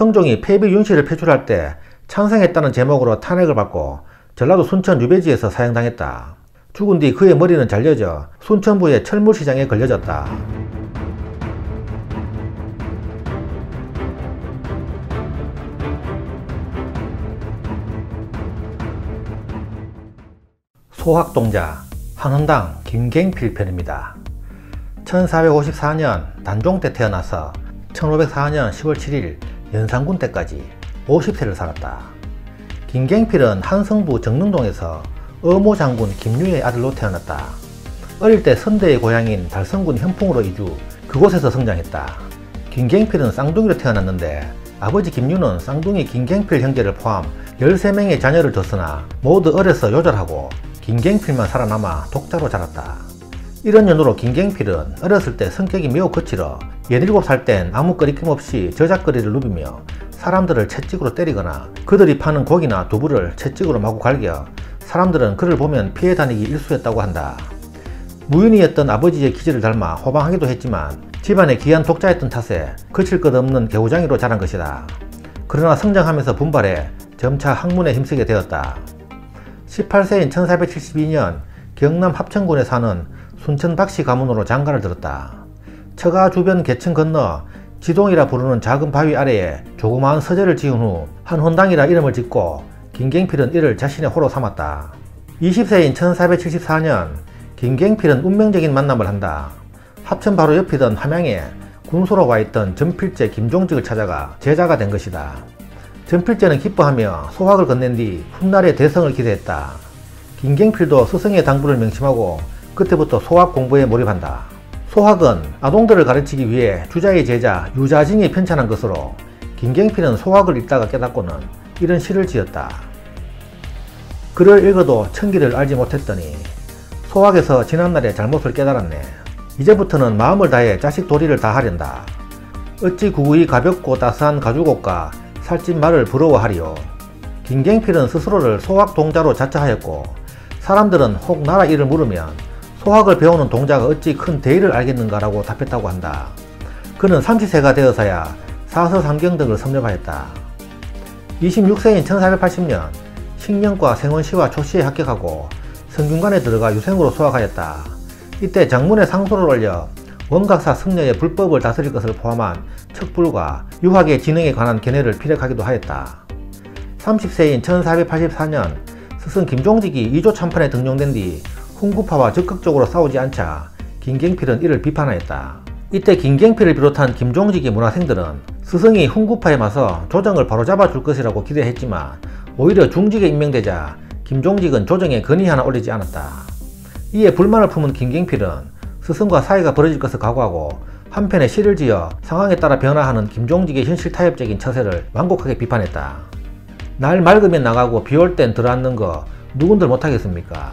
성종이 폐비 윤씨를 표출할 때 찬성했다는 제목으로 탄핵을 받고 전라도 순천 유배지에서 사형당했다. 죽은 뒤 그의 머리는 잘려져 순천부의 철물시장에 걸려졌다. 소학동자 한헌당 김갱필 편입니다. 1454년 단종 때 태어나서 1504년 10월 7일 연산군 때까지 50세를 살았다. 김갱필은 한성부 정릉동에서 어모 장군 김유의 아들로 태어났다. 어릴 때 선대의 고향인 달성군 현풍으로 이주, 그곳에서 성장했다. 김갱필은 쌍둥이로 태어났는데 아버지 김유는 쌍둥이 김갱필 형제를 포함 13명의 자녀를 뒀으나 모두 어려서 요절하고 김갱필만 살아남아 독자로 자랐다. 이런 연유로 김갱필은 어렸을 때 성격이 매우 거칠어 17살 땐 아무 거리낌 없이 저작거리를 누비며 사람들을 채찍으로 때리거나 그들이 파는 고기나 두부를 채찍으로 마구 갈겨 사람들은 그를 보면 피해 다니기 일쑤였다고 한다. 무인이었던 아버지의 기질을 닮아 호방하기도 했지만 집안의 귀한 독자였던 탓에 거칠 것 없는 개우장이로 자란 것이다. 그러나 성장하면서 분발해 점차 학문에 힘쓰게 되었다. 18세인 1472년 경남 합천군에 사는 순천 박씨 가문으로 장가를 들었다. 처가 주변 계층 건너 지동이라 부르는 작은 바위 아래에 조그마한 서재를 지은 후 한헌당이라 이름을 짓고 김갱필은 이를 자신의 호로 삼았다. 20세인 1474년 김갱필은 운명적인 만남을 한다. 합천 바로 옆이던 함양에 군소로 와있던 전필제 김종직을 찾아가 제자가 된 것이다. 전필제는 기뻐하며 소학을 건넨 뒤 훗날의 대성을 기대했다. 김갱필도 스승의 당부를 명심하고 그때부터 소학 공부에 몰입한다. 소학은 아동들을 가르치기 위해 주자의 제자 유자진이 편찬한 것으로 김갱필은 소학을 읽다가 깨닫고는 이런 시를 지었다. 글을 읽어도 천기를 알지 못했더니 소학에서 지난날의 잘못을 깨달았네. 이제부터는 마음을 다해 자식 도리를 다하련다. 어찌 구구이 가볍고 따스한 가죽옷과 살찐 말을 부러워하리요. 김갱필은 스스로를 소학동자로 자처하였고 사람들은 혹 나라 일을 물으면 소학을 배우는 동자가 어찌 큰 대의를 알겠는가 라고 답했다고 한다. 그는 30세가 되어서야 사서삼경 등을 섭렵하였다. 26세인 1480년 식령과 생원시와 초시에 합격하고 성균관에 들어가 유생으로 수학하였다. 이때 장문에 상소를 올려 원각사 승려의 불법을 다스릴 것을 포함한 척불과 유학의 진행에 관한 견해를 피력하기도 하였다. 30세인 1484년 스승 김종직이 2조 참판에 등용된 뒤 훈구파와 적극적으로 싸우지 않자 김갱필은 이를 비판하였다. 이때 김갱필을 비롯한 김종직의 문화생들은 스승이 훈구파에 맞서 조정을 바로잡아 줄 것이라고 기대했지만 오히려 중직에 임명되자 김종직은 조정에 건의 하나 올리지 않았다. 이에 불만을 품은 김갱필은 스승과 사이가 벌어질 것을 각오하고 한편에 시를 지어 상황에 따라 변화하는 김종직의 현실 타협적인 처세를 완곡하게 비판했다. 날 맑으면 나가고 비 올 땐 들어앉는 거 누군들 못하겠습니까?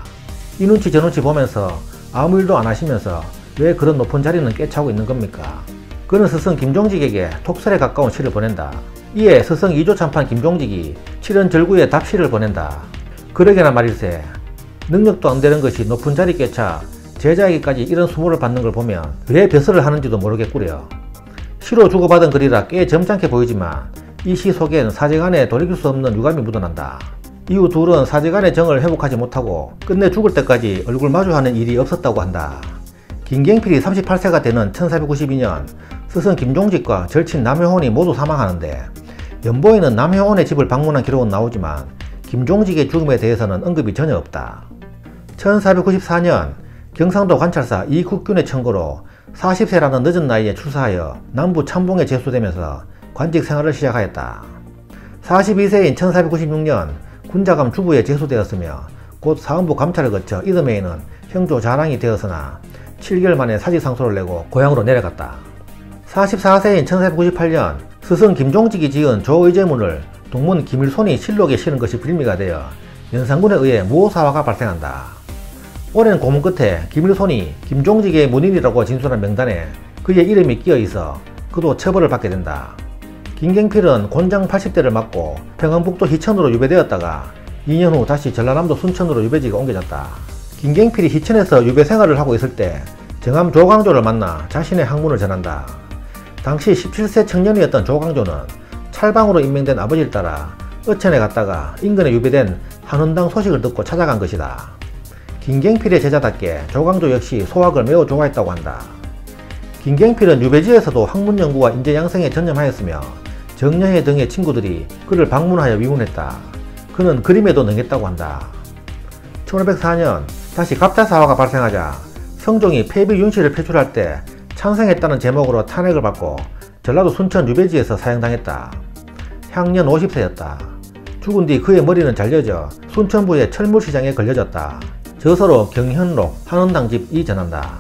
이 눈치 저 눈치 보면서 아무 일도 안 하시면서 왜 그런 높은 자리는 꿰차고 있는 겁니까? 그는 스승 김종직에게 톡설에 가까운 시를 보낸다. 이에 스승 2조 참판 김종직이 칠연절구에 답시를 보낸다. 그러게나 말일세 능력도 안 되는 것이 높은 자리 꿰차 제자에게까지 이런 수모를 받는 걸 보면 왜 벼슬을 하는지도 모르겠구려. 시로 주고받은 글이라 꽤 점잖게 보이지만 이 시 속엔 사제간에 돌이킬 수 없는 유감이 묻어난다. 이후 둘은 사제간의 정을 회복하지 못하고 끝내 죽을 때까지 얼굴 마주하는 일이 없었다고 한다. 김갱필이 38세가 되는 1492년 스승 김종직과 절친 남효원이 모두 사망하는데 연보에는 남효원의 집을 방문한 기록은 나오지만 김종직의 죽음에 대해서는 언급이 전혀 없다. 1494년 경상도 관찰사 이국균의 청구로 40세라는 늦은 나이에 출사하여 남부 참봉에 제수되면서 관직 생활을 시작하였다. 42세인 1496년 군자감 주부에 제수되었으며 곧 사헌부 감찰을 거쳐 이듬해에는 형조 자랑이 되었으나 7개월 만에 사직상소를 내고 고향으로 내려갔다. 44세인 1498년 스승 김종직이 지은 조의제문을 동문 김일손이 실록에 실은 것이 빌미가 되어 연산군에 의해 무호사화가 발생한다. 오랜 고문 끝에 김일손이 김종직의 문인이라고 진술한 명단에 그의 이름이 끼어있어 그도 처벌을 받게 된다. 김갱필은 곤장 80대를 맞고 평안북도 희천으로 유배되었다가 2년 후 다시 전라남도 순천으로 유배지가 옮겨졌다. 김갱필이 희천에서 유배 생활을 하고 있을 때 정암 조광조를 만나 자신의 학문을 전한다. 당시 17세 청년이었던 조광조는 찰방으로 임명된 아버지를 따라 어천에 갔다가 인근에 유배된 한원당 소식을 듣고 찾아간 것이다. 김갱필의 제자답게 조광조 역시 소학을 매우 좋아했다고 한다. 김갱필은 유배지에서도 학문 연구와 인재 양성에 전념하였으며 정여회 등의 친구들이 그를 방문하여 위문했다. 그는 그림에도 능했다고 한다. 1504년 다시 갑자사화가 발생하자 성종이 폐비 윤씨를 표출할 때 찬성했다는 제목으로 탄핵을 받고 전라도 순천 유배지에서 사형당했다. 향년 50세였다. 죽은 뒤 그의 머리는 잘려져 순천부의 철물시장에 걸려졌다. 저서로 경현록 한원당 집이 전한다.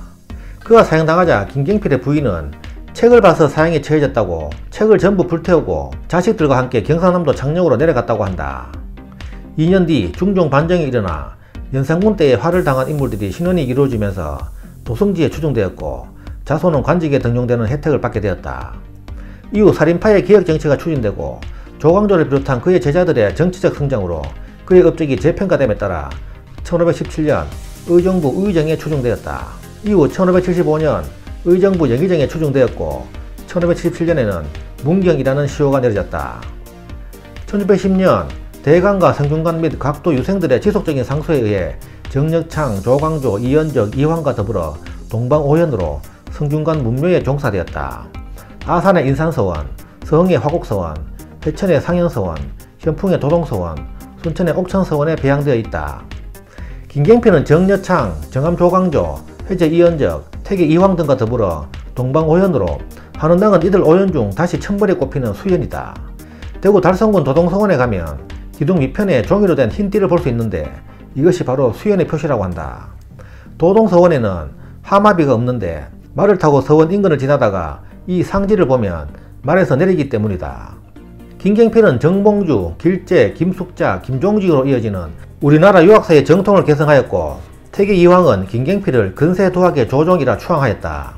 그가 사형당하자 김갱필의 부인은 책을 봐서 사형에 처해졌다고 책을 전부 불태우고 자식들과 함께 경상남도 장령으로 내려갔다고 한다. 2년 뒤 중종 반정이 일어나 연산군 때에 화를 당한 인물들이 신원이 이루어지면서 도성지에 추중되었고 자손은 관직에 등용되는 혜택을 받게 되었다. 이후 살인파의 개혁정치가 추진되고 조광조를 비롯한 그의 제자들의 정치적 성장으로 그의 업적이 재평가됨에 따라 1517년 의정부 의정에 추중되었다. 이후 1575년 의정부 영의정에 추중되었고 1577년에는 문경이라는 시호가 내려졌다. 1610년 대간과 성균관 및 각도 유생들의 지속적인 상소에 의해 정력창, 조광조, 이연적, 이황과 더불어 동방오현으로 성균관 문묘에 종사되었다. 아산의 인산서원, 서흥의 화곡서원, 회천의 상현서원, 현풍의 도동서원, 순천의 옥천서원에 배양되어 있다. 김갱필은 정여창, 정암조광조, 회제 이연적, 태계 이황 등과 더불어 동방오현으로 한원당은 이들 오현 중 다시 천벌에 꼽히는 수현이다. 대구 달성군 도동서원에 가면 기둥 밑편에 종이로 된 흰 띠를 볼 수 있는데 이것이 바로 수현의 표시라고 한다. 도동서원에는 하마비가 없는데 말을 타고 서원 인근을 지나다가 이 상지를 보면 말에서 내리기 때문이다. 김갱필은 정봉주, 길재, 김숙자, 김종직으로 이어지는 우리나라 유학사의 정통을 계승하였고 태계 이황은 김갱필을 근세도학의 조종이라 추앙하였다.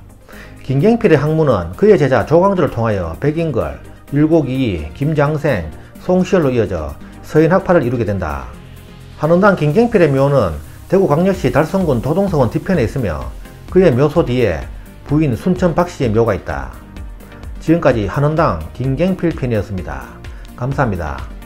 김갱필의 학문은 그의 제자 조광조를 통하여 백인걸, 율곡이, 김장생, 송시열로 이어져 서인학파를 이루게 된다. 한원당 김갱필의 묘는 대구광역시 달성군 도동서원 뒤편에 있으며 그의 묘소 뒤에 부인 순천 박씨의 묘가 있다. 지금까지 한원당 김갱필 편이었습니다. 감사합니다.